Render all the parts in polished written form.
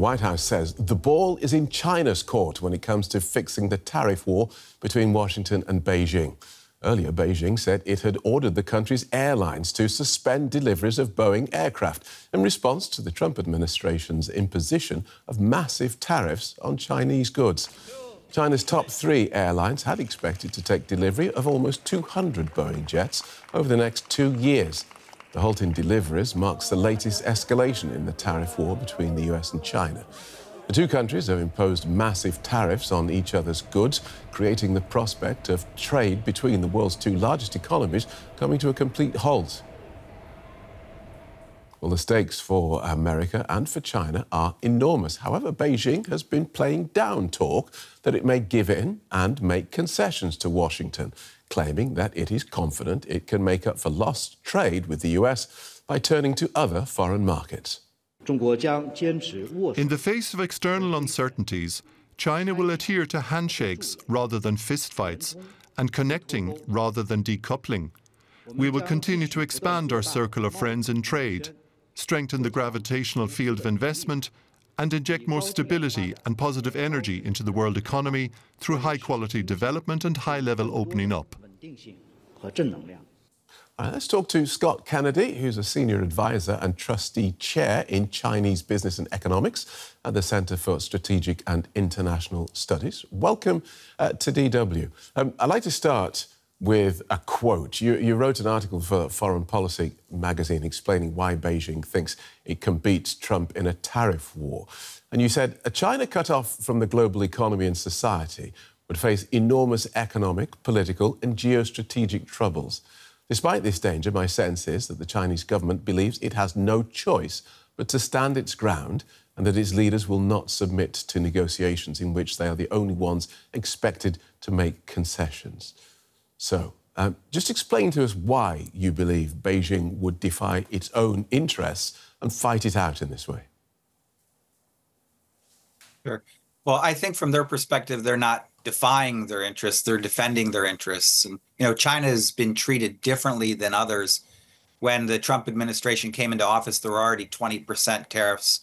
The White House says the ball is in China's court when it comes to fixing the tariff war between Washington and Beijing. Earlier, Beijing said it had ordered the country's airlines to suspend deliveries of Boeing aircraft in response to the Trump administration's imposition of massive tariffs on Chinese goods. China's top 3 airlines had expected to take delivery of almost 200 Boeing jets over the next 2 years. The halt in deliveries marks the latest escalation in the tariff war between the US and China. The two countries have imposed massive tariffs on each other's goods, creating the prospect of trade between the world's 2 largest economies coming to a complete halt. Well, the stakes for America and for China are enormous. However, Beijing has been playing down talk that it may give in and make concessions to Washington, claiming that it is confident it can make up for lost trade with the US by turning to other foreign markets. In the face of external uncertainties, China will adhere to handshakes rather than fistfights and connecting rather than decoupling. We will continue to expand our circle of friends in trade, strengthen the gravitational field of investment, and inject more stability and positive energy into the world economy through high-quality development and high-level opening up. Let's talk to Scott Kennedy, who's a senior advisor and trustee chair in Chinese business and economics at the Centre for Strategic and International Studies. Welcome to DW. I'd like to start with a quote. You wrote an article for Foreign Policy magazine explaining why Beijing thinks it can beat Trump in a tariff war. And you said, a China cut off from the global economy and society would face enormous economic, political and geostrategic troubles. Despite this danger, my sense is that the Chinese government believes it has no choice but to stand its ground and that its leaders will not submit to negotiations in which they are the only ones expected to make concessions. So, just explain to us why you believe Beijing would defy its own interests and fight it out in this way. Sure. Well, I think from their perspective, they're not defying their interests, they're defending their interests. And, China has been treated differently than others. When the Trump administration came into office, there were already 20% tariffs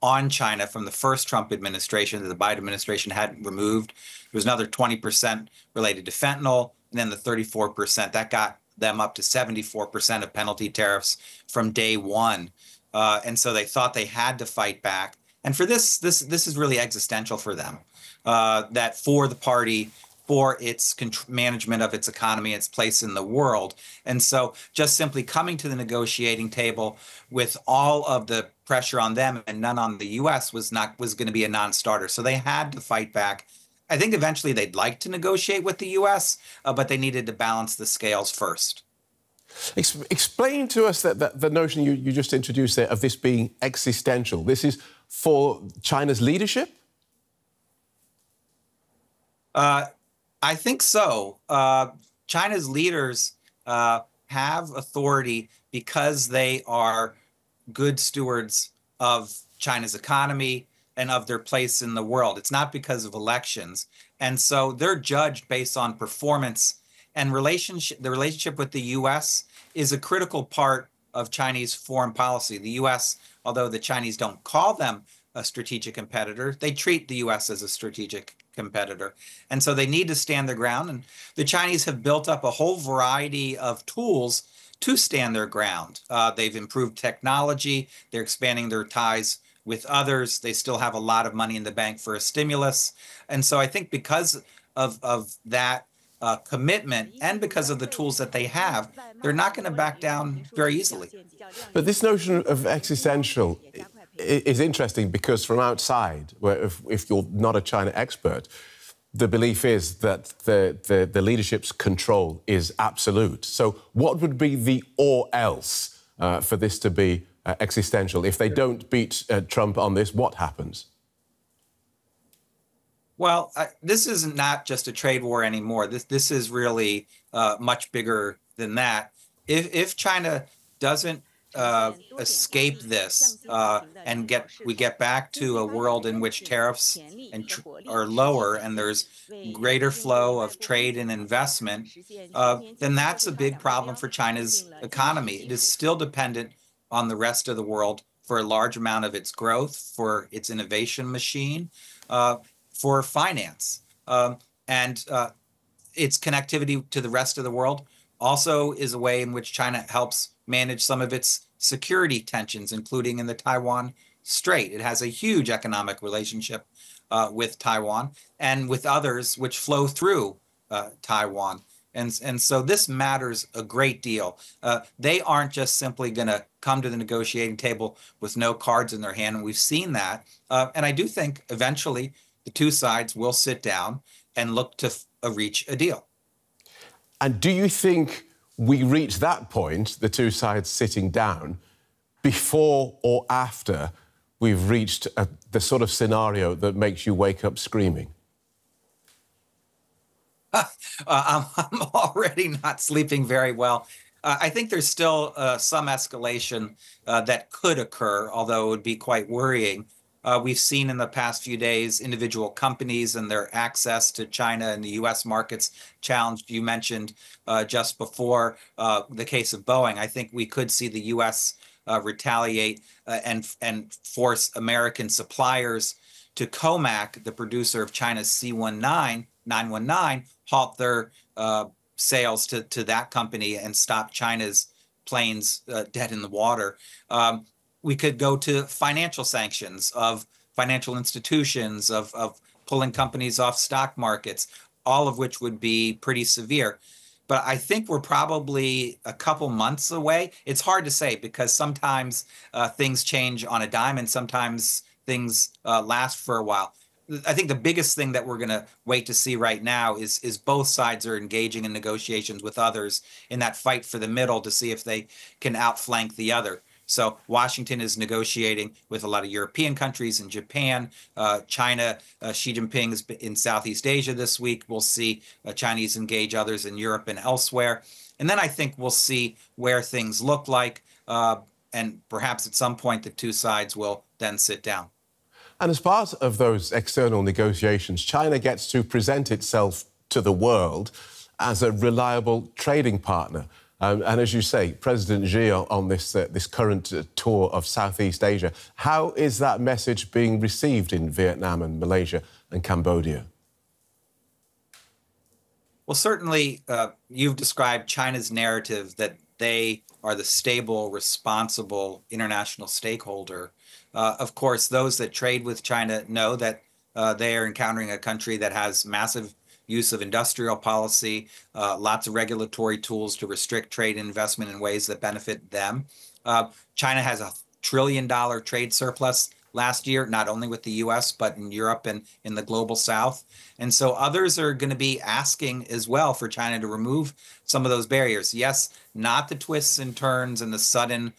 on China from the first Trump administration that the Biden administration hadn't removed. There was another 20% related to fentanyl, and then the 34%. That got them up to 74% of penalty tariffs from day one. And so they thought they had to fight back. And for this is really existential for them, that for the party, for its management of its economy, its place in the world. And so just simply coming to the negotiating table with all of the pressure on them and none on the U.S. was going to be a non-starter. So they had to fight back. I think eventually they'd like to negotiate with the U.S., but they needed to balance the scales first. Explain to us that the notion you just introduced there of this being existential. This is for China's leadership? I think so. China's leaders have authority because they are good stewards of China's economy and of their place in the world. It's not because of elections. And so they're judged based on performance. And the relationship with the U.S. is a critical part of Chinese foreign policy. The U.S., although the Chinese don't call them a strategic competitor, they treat the U.S. as a strategic competitor. And so they need to stand their ground. And the Chinese have built up a whole variety of tools to stand their ground. They've improved technology. They're expanding their ties with others. They still have a lot of money in the bank for a stimulus. And so I think because of that commitment and because of the tools that they have, they're not going to back down very easily. But this notion of existential is interesting because from outside, where if you're not a China expert, the belief is that the leadership's control is absolute. So what would be the or else for this to be existential? If they don't beat Trump on this, what happens? Well, this is not just a trade war anymore. This is really much bigger than that. If China doesn't escape this and we get back to a world in which tariffs are lower and there's greater flow of trade and investment, then that's a big problem for China's economy. It is still dependent on the rest of the world for a large amount of its growth, for its innovation machine, for finance. And its connectivity to the rest of the world also is a way in which China helps manage some of its security tensions, including in the Taiwan Strait. It has a huge economic relationship with Taiwan and with others which flow through Taiwan. And so this matters a great deal. They aren't just simply going to come to the negotiating table with no cards in their hand, and we've seen that. And I do think eventually the two sides will sit down and look to reach a deal. And do you think we reach that point, the two sides sitting down, before or after we've reached the sort of scenario that makes you wake up screaming? I'm already not sleeping very well. I think there's still some escalation that could occur, although it would be quite worrying. We've seen in the past few days individual companies and their access to China and the U.S. markets challenged. You mentioned just before the case of Boeing. I think we could see the U.S. Retaliate and force American suppliers to COMAC, the producer of China's C-919, halt their sales to that company and stop China's planes dead in the water. We could go to financial sanctions of financial institutions, of pulling companies off stock markets, all of which would be pretty severe. But I think we're probably a couple months away. It's hard to say because sometimes things change on a dime and sometimes things last for a while. I think the biggest thing that we're going to wait to see right now is both sides are engaging in negotiations with others in that fight for the middle to see if they can outflank the other. So Washington is negotiating with a lot of European countries and Japan. China, Xi Jinping is in Southeast Asia this week. We'll see Chinese engage others in Europe and elsewhere. And then I think we'll see where things look like. And perhaps at some point, the two sides will then sit down. And as part of those external negotiations, China gets to present itself to the world as a reliable trading partner. And as you say, President Xi on this current tour of Southeast Asia, how is that message being received in Vietnam and Malaysia and Cambodia? Well, certainly you've described China's narrative that they are the stable, responsible international stakeholder. Of course, those that trade with China know that they are encountering a country that has massive use of industrial policy, lots of regulatory tools to restrict trade and investment in ways that benefit them. China has $1 trillion trade surplus last year, not only with the US, but in Europe and in the global South. And so others are going to be asking as well for China to remove some of those barriers. Yes, not the twists and turns and the sudden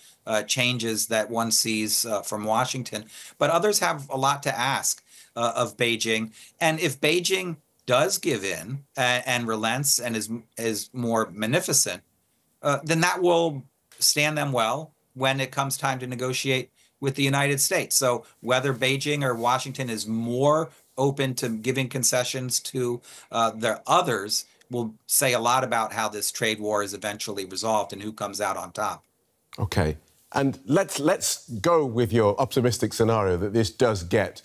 changes that one sees from Washington, but others have a lot to ask of Beijing. And if Beijing does give in and relents and is more magnificent, then that will stand them well when it comes time to negotiate with the United States. So whether Beijing or Washington is more open to giving concessions to the others will say a lot about how this trade war is eventually resolved and who comes out on top. Okay. And let's go with your optimistic scenario that this does get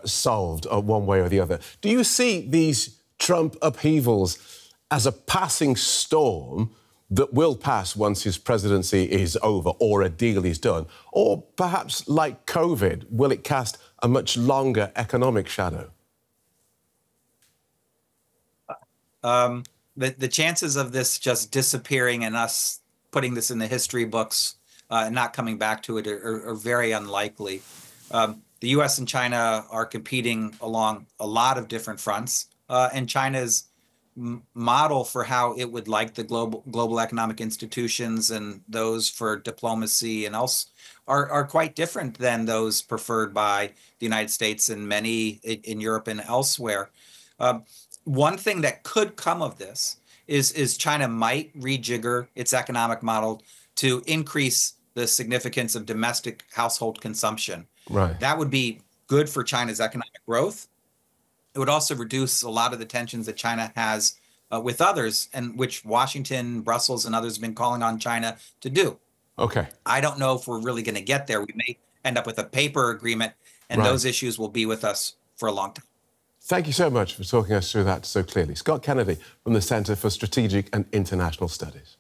solved one way or the other. Do you see these Trump upheavals as a passing storm that will pass once his presidency is over or a deal is done? Or perhaps, like COVID, will it cast a much longer economic shadow? The chances of this just disappearing and us putting this in the history books and not coming back to it are very unlikely. The U.S. and China are competing along a lot of different fronts, and China's model for how it would like the global economic institutions and those for diplomacy and else are quite different than those preferred by the United States and many in Europe and elsewhere. One thing that could come of this is China might rejigger its economic model to increase the significance of domestic household consumption. Right. That would be good for China's economic growth. It would also reduce a lot of the tensions that China has with others, and which Washington, Brussels, and others have been calling on China to do. Okay. I don't know if we're really going to get there. We may end up with a paper agreement, and those issues will be with us for a long time. Thank you so much for talking us through that so clearly. Scott Kennedy from the Centre for Strategic and International Studies.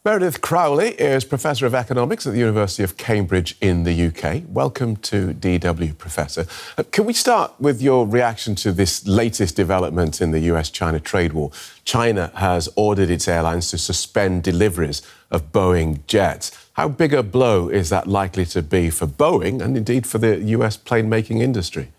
Meredith Crowley is Professor of Economics at the University of Cambridge in the UK. Welcome to DW, Professor. Can we start with your reaction to this latest development in the US-China trade war? China has ordered its airlines to suspend deliveries of Boeing jets. How big a blow is that likely to be for Boeing and indeed for the US plane-making industry?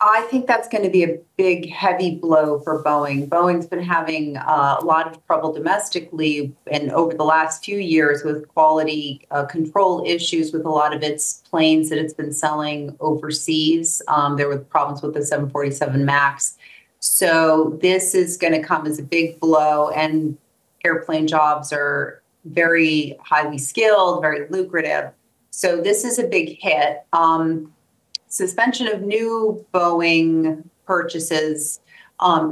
I think that's going to be a big, heavy blow for Boeing. Boeing's been having a lot of trouble domestically and over the last few years with quality control issues with a lot of its planes that it's been selling overseas. There were problems with the 747 MAX. So this is going to come as a big blow, and airplane jobs are very highly skilled, very lucrative. So this is a big hit. Suspension of new Boeing purchases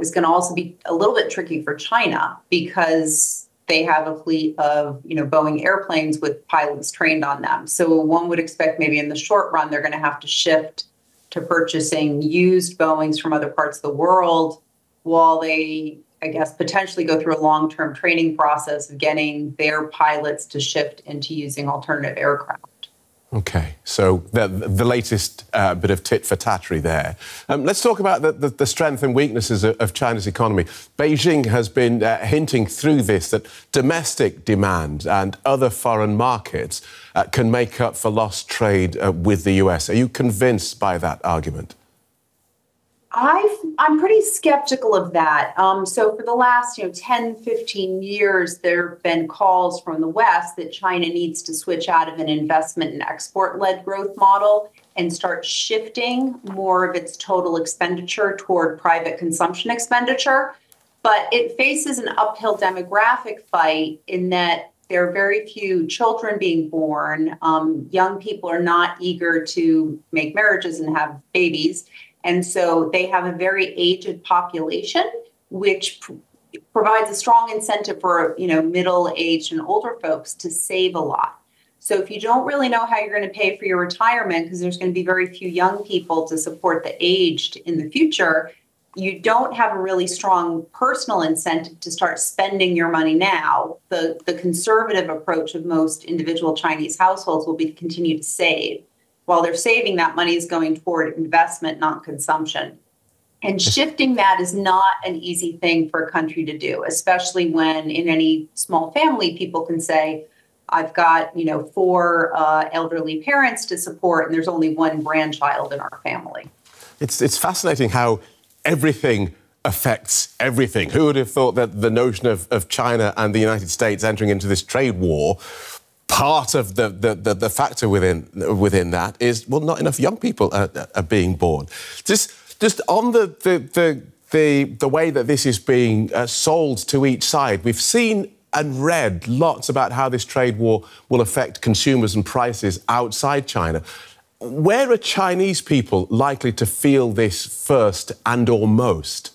is going to also be a little bit tricky for China because they have a fleet of, Boeing airplanes with pilots trained on them. So one would expect maybe in the short run, they're going to have to shift to purchasing used Boeings from other parts of the world while they, I guess, potentially go through a long-term training process of getting their pilots to shift into using alternative aircraft. OK, so the latest bit of tit-for-tattery there. Let's talk about the strength and weaknesses of China's economy. Beijing has been hinting through this that domestic demand and other foreign markets can make up for lost trade with the US. Are you convinced by that argument? I'm pretty skeptical of that. So for the last 10, 15 years, there have been calls from the West that China needs to switch out of an investment and export-led growth model and start shifting more of its total expenditure toward private consumption expenditure. But it faces an uphill demographic fight in that there are very few children being born. Young people are not eager to make marriages and have babies. And so they have a very aged population, which provides a strong incentive for, middle-aged and older folks to save a lot. So if you don't really know how you're going to pay for your retirement, because there's going to be very few young people to support the aged in the future, you don't have a really strong personal incentive to start spending your money now. The conservative approach of most individual Chinese households will be to continue to save. While they're saving, that money is going toward investment, not consumption. And shifting that is not an easy thing for a country to do, especially when in any small family, people can say, I've got, 4 elderly parents to support, and there's only one grandchild in our family. It's fascinating how everything affects everything. Who would have thought that the notion of China and the United States entering into this trade war, part of the factor within that is, well, not enough young people are being born. Just on the way that this is being sold to each side, we've seen and read lots about how this trade war will affect consumers and prices outside China. Where are Chinese people likely to feel this first and or most?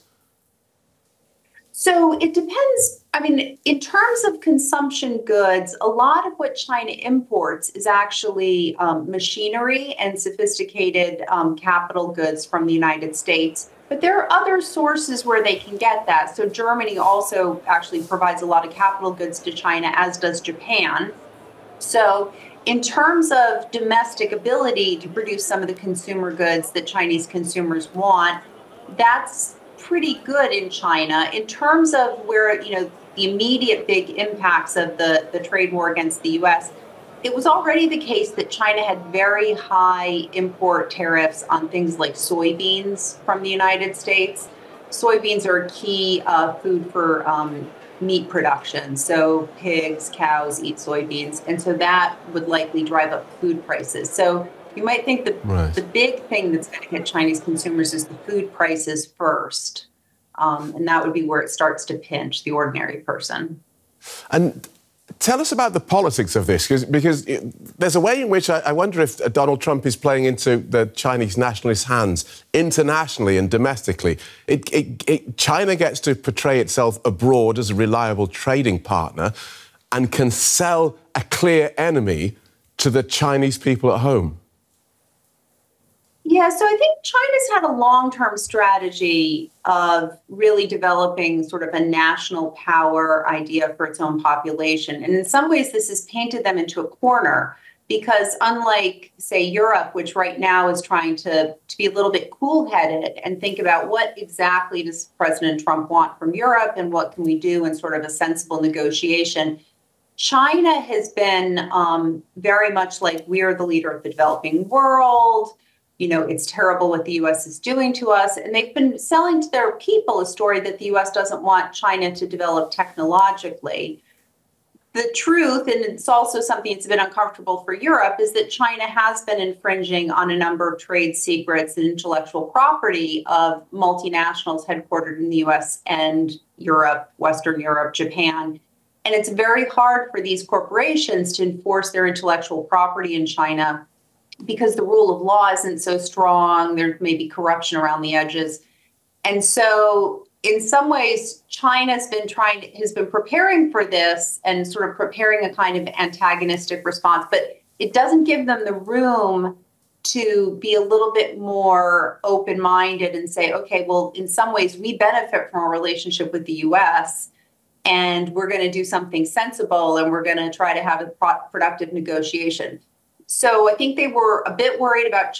So it depends. I mean, in terms of consumption goods, a lot of what China imports is actually machinery and sophisticated capital goods from the United States. But there are other sources where they can get that. So Germany also actually provides a lot of capital goods to China, as does Japan. So in terms of domestic ability to produce some of the consumer goods that Chinese consumers want, that's pretty good in China. In terms of where, the immediate big impacts of the trade war against the U.S., it was already the case that China had very high import tariffs on things like soybeans from the United States. Soybeans are a key food for meat production. So pigs, cows eat soybeans. And so that would likely drive up food prices. So you might think the big thing that's going to hit Chinese consumers is the food prices first. And that would be where it starts to pinch the ordinary person. And tell us about the politics of this, because there's a way in which I wonder if Donald Trump is playing into the Chinese nationalists' hands internationally and domestically. China gets to portray itself abroad as a reliable trading partner, and can sell a clear enemy to the Chinese people at home? Yeah, so I think China's had a long-term strategy of really developing sort of a national power idea for its own population. And in some ways, this has painted them into a corner because unlike, say, Europe, which right now is trying to be a little bit cool-headed and think about what exactly does President Trump want from Europe and what can we do in sort of a sensible negotiation, China has been very much like we're the leader of the developing world. You know, it's terrible what the U.S. is doing to us. And they've been selling to their people a story that the U.S. doesn't want China to develop technologically. The truth, and it's also something that's been uncomfortable for Europe, is that China has been infringing on a number of trade secrets and intellectual property of multinationals headquartered in the U.S. and Europe, Western Europe, Japan. And it's very hard for these corporations to enforce their intellectual property in China because the rule of law isn't so strong. There may be corruption around the edges. And so in some ways, China's been has been preparing for this and sort of preparing a kind of antagonistic response, but it doesn't give them the room to be a little bit more open-minded and say, okay, well, in some ways we benefit from a relationship with the US and we're going to do something sensible and we're going to try to have a productive negotiation. So I think they were a bit worried about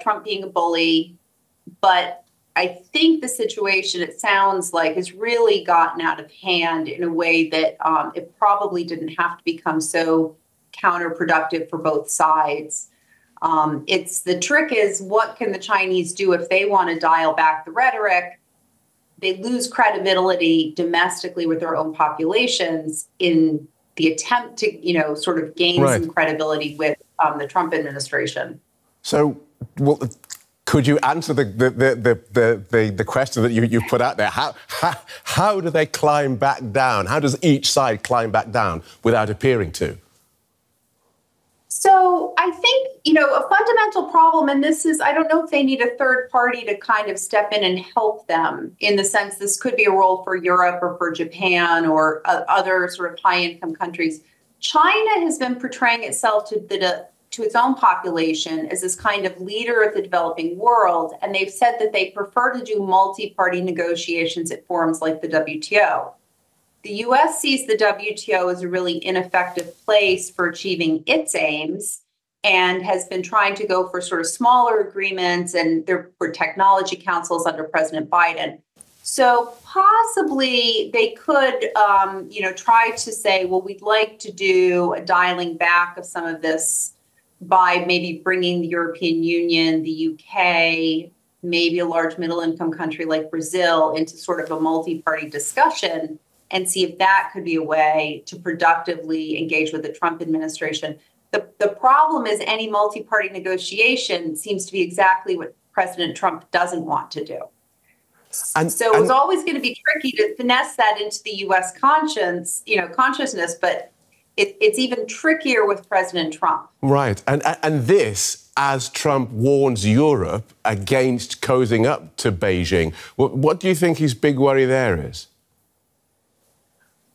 Trump being a bully, but I think the situation, it sounds like, has really gotten out of hand in a way that it probably didn't have to become so counterproductive for both sides. The trick is, what can the Chinese do if they want to dial back the rhetoric? They lose credibility domestically with their own populations in the attempt to, sort of gain some credibility with the Trump administration. So, well, could you answer the question that you put out there? How do they climb back down? How does each side climb back down without appearing to? So I think, a fundamental problem, and this is, I don't know if they need a third party to kind of step in and help them, in the sense this could be a role for Europe or for Japan or other sort of high-income countries. China has been portraying itself to its own population as this kind of leader of the developing world, and they've said that they prefer to do multi-party negotiations at forums like the WTO. The U.S. sees the WTO as a really ineffective place for achieving its aims and has been trying to go for sort of smaller agreements, and there were technology councils under President Biden. So possibly they could, try to say, well, we'd like to do a dialing back of some of this by maybe bringing the European Union, the UK, maybe a large middle-income country like Brazil into sort of a multi-party discussion and see if that could be a way to productively engage with the Trump administration. The problem is any multi-party negotiation seems to be exactly what President Trump doesn't want to do. And it was always going to be tricky to finesse that into the U.S. consciousness, but it's even trickier with President Trump. Right. And this, as Trump warns Europe against cozying up to Beijing, what do you think his big worry there is?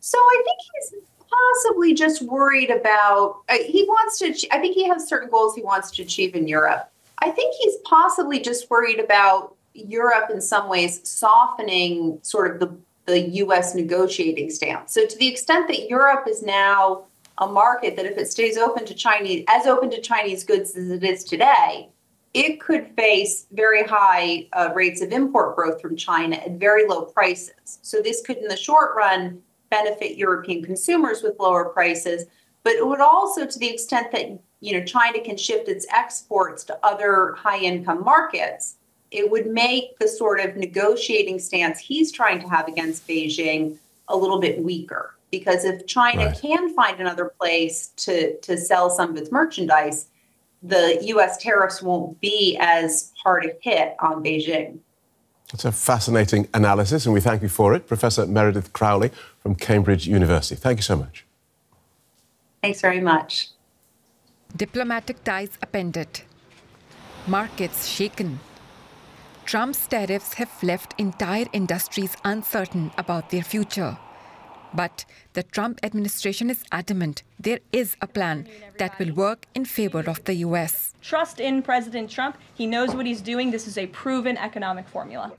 So I think he's possibly just worried about, I think he has certain goals he wants to achieve in Europe. I think he's possibly just worried about Europe in some ways softening sort of the U.S. negotiating stance. So to the extent that Europe is now a market that if it stays open to Chinese goods as it is today, it could face very high rates of import growth from China at very low prices. So this could, in the short run, benefit European consumers with lower prices, but it would also, to the extent that China can shift its exports to other high-income markets, it would make the sort of negotiating stance he's trying to have against Beijing a little bit weaker. Because if China can find another place to sell some of its merchandise, the U.S. tariffs won't be as hard a hit on Beijing. It's a fascinating analysis, and we thank you for it. Professor Meredith Crowley from Cambridge University. Thank you so much. Thanks very much. Diplomatic ties upended. Markets shaken. Trump's tariffs have left entire industries uncertain about their future. But the Trump administration is adamant there is a plan that will work in favor of the U.S. Trust in President Trump. He knows what he's doing. This is a proven economic formula.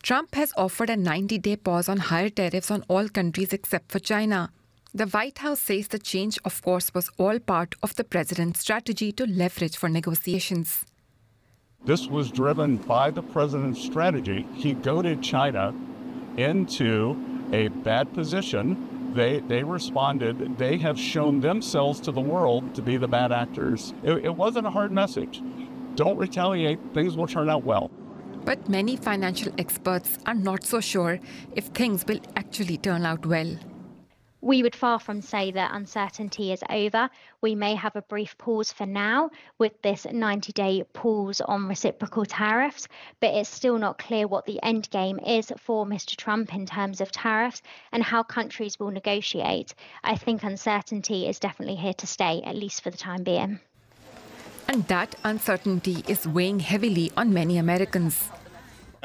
Trump has offered a 90-day pause on higher tariffs on all countries except for China. The White House says the change, of course, was all part of the president's strategy to leverage for negotiations. This was driven by the president's strategy. He goaded China into a bad position. They responded. They have shown themselves to the world to be the bad actors. It wasn't a hard message. Don't retaliate. Things will turn out well. But many financial experts are not so sure if things will actually turn out well. We would far from say that uncertainty is over. We may have a brief pause for now with this 90-day pause on reciprocal tariffs, but it's still not clear what the end game is for Mr. Trump in terms of tariffs and how countries will negotiate. I think uncertainty is definitely here to stay, at least for the time being. And that uncertainty is weighing heavily on many Americans.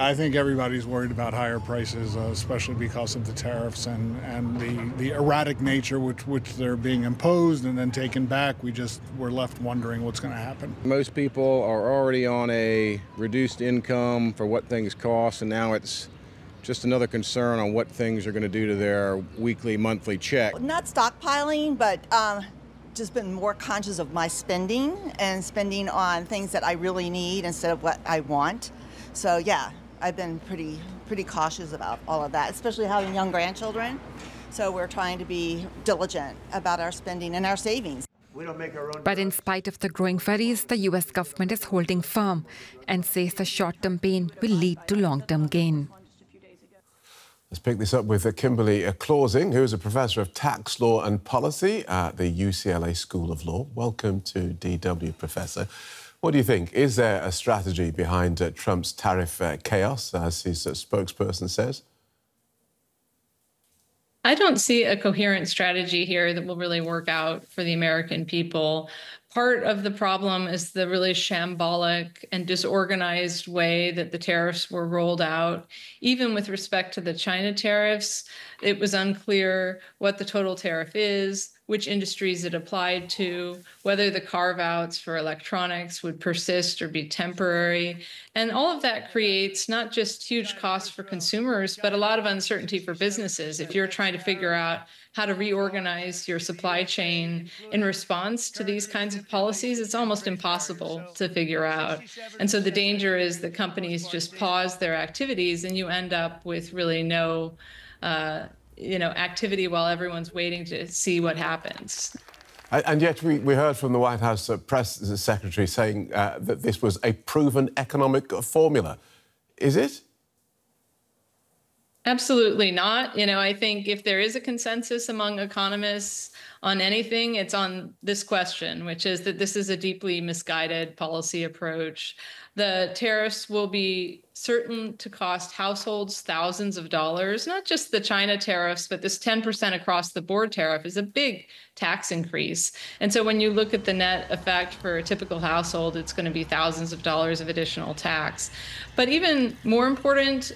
I think everybody's worried about higher prices, especially because of the tariffs and the erratic nature which they're being imposed and then taken back. We're left wondering what's going to happen. Most people are already on a reduced income for what things cost, and now it's just another concern on what things are going to do to their weekly, monthly check. Not stockpiling, but just been more conscious of my spending and spending on things that I really need instead of what I want. So yeah, I've been pretty cautious about all of that, especially having young grandchildren. So we're trying to be diligent about our spending and our savings. But in spite of the growing worries, the U.S. government is holding firm and says the short-term pain will lead to long-term gain. Let's pick this up with Kimberly Clausing, who is a professor of tax law and policy at the UCLA School of Law. Welcome to DW, Professor. What do you think? Is there a strategy behind Trump's tariff chaos, as his spokesperson says? I don't see a coherent strategy here that will really work out for the American people. Part of the problem is the really shambolic and disorganized way that the tariffs were rolled out. Even with respect to the China tariffs, it was unclear what the total tariff is, which industries it applied to, whether the carve-outs for electronics would persist or be temporary. And all of that creates not just huge costs for consumers, but a lot of uncertainty for businesses. If you're trying to figure out how to reorganize your supply chain in response to these kinds of policies, it's almost impossible to figure out. And so the danger is that companies just pause their activities and you end up with really no activity while everyone's waiting to see what happens. And yet we heard from the White House press secretary saying that this was a proven economic formula. Is it? Absolutely not. I think if there is a consensus among economists on anything, it's on this question, which is that this is a deeply misguided policy approach. The tariffs will be certain to cost households thousands of dollars, not just the China tariffs, but this 10% across the board tariff is a big tax increase. And so when you look at the net effect for a typical household, it's going to be thousands of dollars of additional tax. But even more important,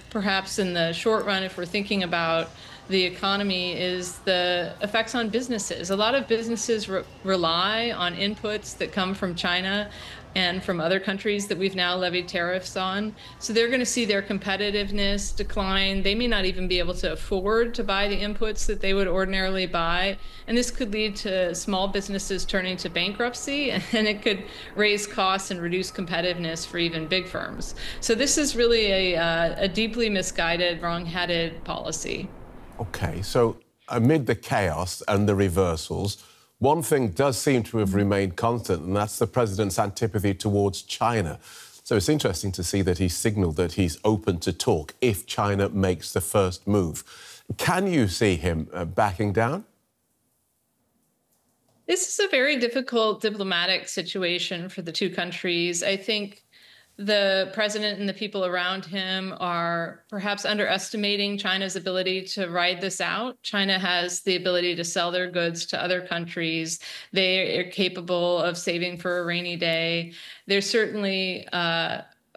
perhaps in the short run, if we're thinking about the economy, is the effects on businesses. A lot of businesses rely on inputs that come from China and from other countries that we've now levied tariffs on. So they're going to see their competitiveness decline. They may not even be able to afford to buy the inputs that they would ordinarily buy. And this could lead to small businesses turning to bankruptcy, and it could raise costs and reduce competitiveness for even big firms. So this is really a deeply misguided, wrong-headed policy. OK, so amid the chaos and the reversals, one thing does seem to have remained constant, and that's the president's antipathy towards China. So it's interesting to see that he signalled that he's open to talk if China makes the first move. Can you see him backing down? This is a very difficult diplomatic situation for the two countries. I think the president and the people around him are perhaps underestimating China's ability to ride this out. China has the ability to sell their goods to other countries. They are capable of saving for a rainy day. There's certainly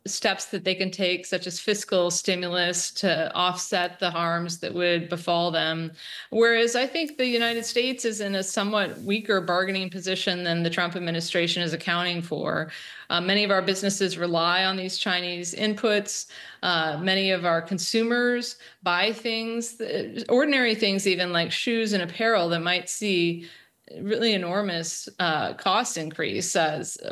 steps that they can take, such as fiscal stimulus, to offset the harms that would befall them. Whereas I think the United States is in a somewhat weaker bargaining position than the Trump administration is accounting for. Many of our businesses rely on these Chinese inputs. Many of our consumers buy things, ordinary things even like shoes and apparel, that might see really enormous cost increase.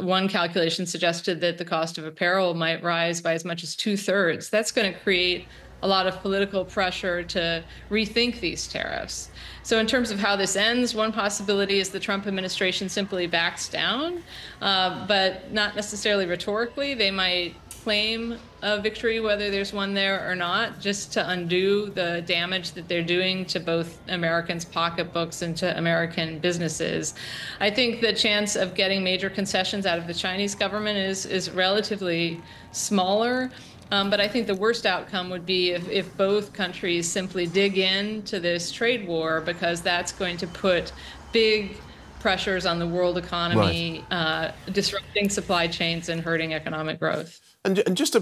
One calculation suggested that the cost of apparel might rise by as much as 2/3. That's going to create a lot of political pressure to rethink these tariffs. So in terms of how this ends, one possibility is the Trump administration simply backs down, but not necessarily rhetorically. They might claim a victory, whether there's one there or not, just to undo the damage that they're doing to both Americans' pocketbooks and to American businesses. I think the chance of getting major concessions out of the Chinese government is relatively smaller. But I think the worst outcome would be if both countries simply dig into this trade war, because that's going to put big pressures on the world economy, right, disrupting supply chains and hurting economic growth. And just a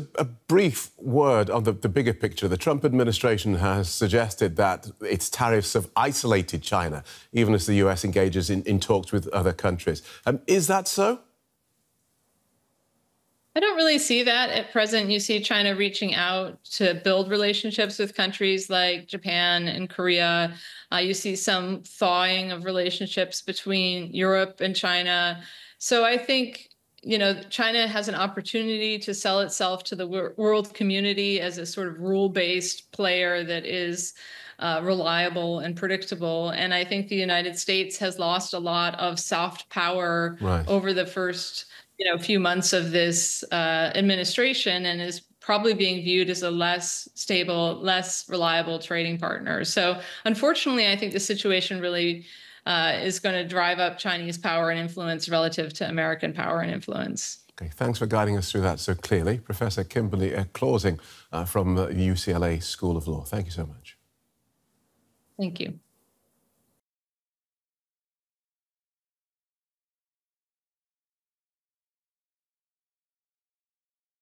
brief word on the bigger picture. The Trump administration has suggested that its tariffs have isolated China, even as the US engages in talks with other countries. Is that so? I don't really see that at present. You see China reaching out to build relationships with countries like Japan and Korea. You see some thawing of relationships between Europe and China. So I think, China has an opportunity to sell itself to the world community as a sort of rule-based player that is reliable and predictable. And I think the United States has lost a lot of soft power, right, over the first few months of this administration, and is probably being viewed as a less stable, less reliable trading partner. So unfortunately, I think the situation really is going to drive up Chinese power and influence relative to American power and influence. Okay, thanks for guiding us through that so clearly. Professor Kimberly Clausing from the UCLA School of Law. Thank you so much. Thank you.